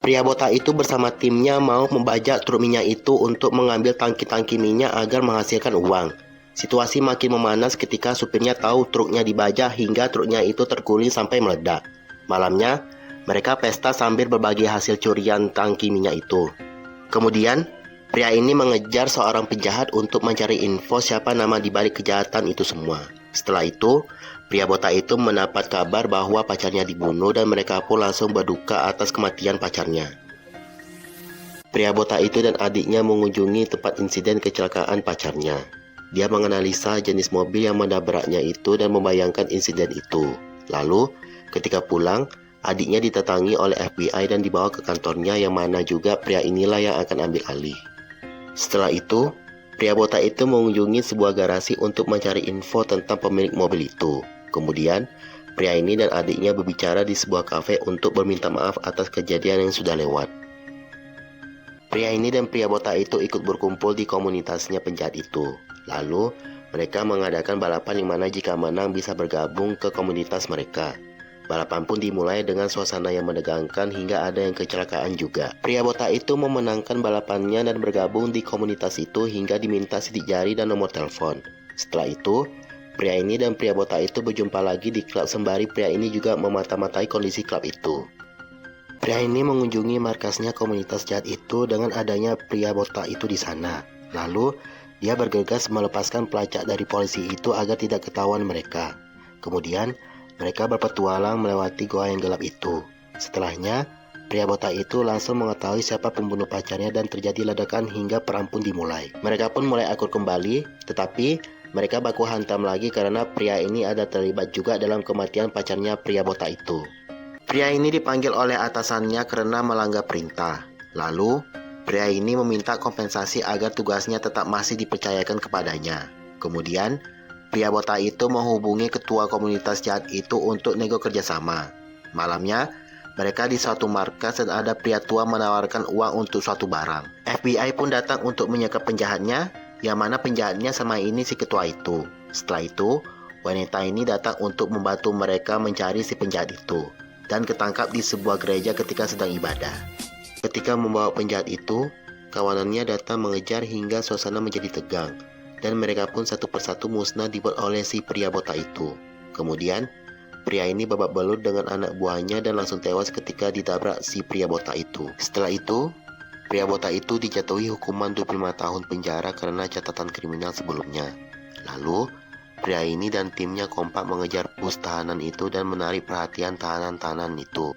Pria botak itu bersama timnya mau membajak truk minyak itu untuk mengambil tangki-tangki minyak agar menghasilkan uang. Situasi makin memanas ketika supirnya tahu truknya dibajak hingga truknya itu terguling sampai meledak. Malamnya, mereka pesta sambil berbagi hasil curian tangki minyak itu. Kemudian, pria ini mengejar seorang penjahat untuk mencari info siapa nama di balik kejahatan itu semua. Setelah itu, pria botak itu mendapat kabar bahwa pacarnya dibunuh dan mereka pun langsung berduka atas kematian pacarnya. Pria botak itu dan adiknya mengunjungi tempat insiden kecelakaan pacarnya. Dia menganalisa jenis mobil yang menabraknya itu dan membayangkan insiden itu. Lalu, ketika pulang, adiknya ditatangi oleh FBI dan dibawa ke kantornya yang mana juga pria inilah yang akan ambil alih. Setelah itu, pria botak itu mengunjungi sebuah garasi untuk mencari info tentang pemilik mobil itu. Kemudian, pria ini dan adiknya berbicara di sebuah kafe untuk berminta maaf atas kejadian yang sudah lewat. Pria ini dan pria botak itu ikut berkumpul di komunitasnya penjahat itu. Lalu, mereka mengadakan balapan yang mana jika menang bisa bergabung ke komunitas mereka. Balapan pun dimulai dengan suasana yang menegangkan hingga ada yang kecelakaan juga. Pria botak itu memenangkan balapannya dan bergabung di komunitas itu hingga diminta sidik jari dan nomor telepon. Setelah itu, pria ini dan pria botak itu berjumpa lagi di klub sembari pria ini juga memata-matai kondisi klub itu. Pria ini mengunjungi markasnya komunitas jahat itu dengan adanya pria botak itu di sana. Lalu, dia bergegas melepaskan pelacak dari polisi itu agar tidak ketahuan mereka. Kemudian, mereka berpetualang melewati goa yang gelap itu. Setelahnya, pria botak itu langsung mengetahui siapa pembunuh pacarnya dan terjadi ledakan hingga perang pun dimulai. Mereka pun mulai akur kembali, tetapi mereka baku hantam lagi karena pria ini ada terlibat juga dalam kematian pacarnya pria botak itu. Pria ini dipanggil oleh atasannya karena melanggar perintah. Lalu, pria ini meminta kompensasi agar tugasnya tetap masih dipercayakan kepadanya. Kemudian, pria botak itu menghubungi ketua komunitas jahat itu untuk nego kerjasama. Malamnya, mereka di suatu markas dan ada pria tua menawarkan uang untuk suatu barang. FBI pun datang untuk menyekap penjahatnya, yang mana penjahatnya sama ini si ketua itu. Setelah itu, wanita ini datang untuk membantu mereka mencari si penjahat itu, dan ketangkap di sebuah gereja ketika sedang ibadah. Ketika membawa penjahat itu, kawanannya datang mengejar hingga suasana menjadi tegang. Dan mereka pun satu persatu musnah dibuat oleh si pria botak itu. Kemudian, pria ini babak belur dengan anak buahnya dan langsung tewas ketika ditabrak si pria botak itu. Setelah itu, pria botak itu dijatuhi hukuman 25 tahun penjara karena catatan kriminal sebelumnya. Lalu, pria ini dan timnya kompak mengejar bus tahanan itu dan menarik perhatian tahanan-tahanan itu.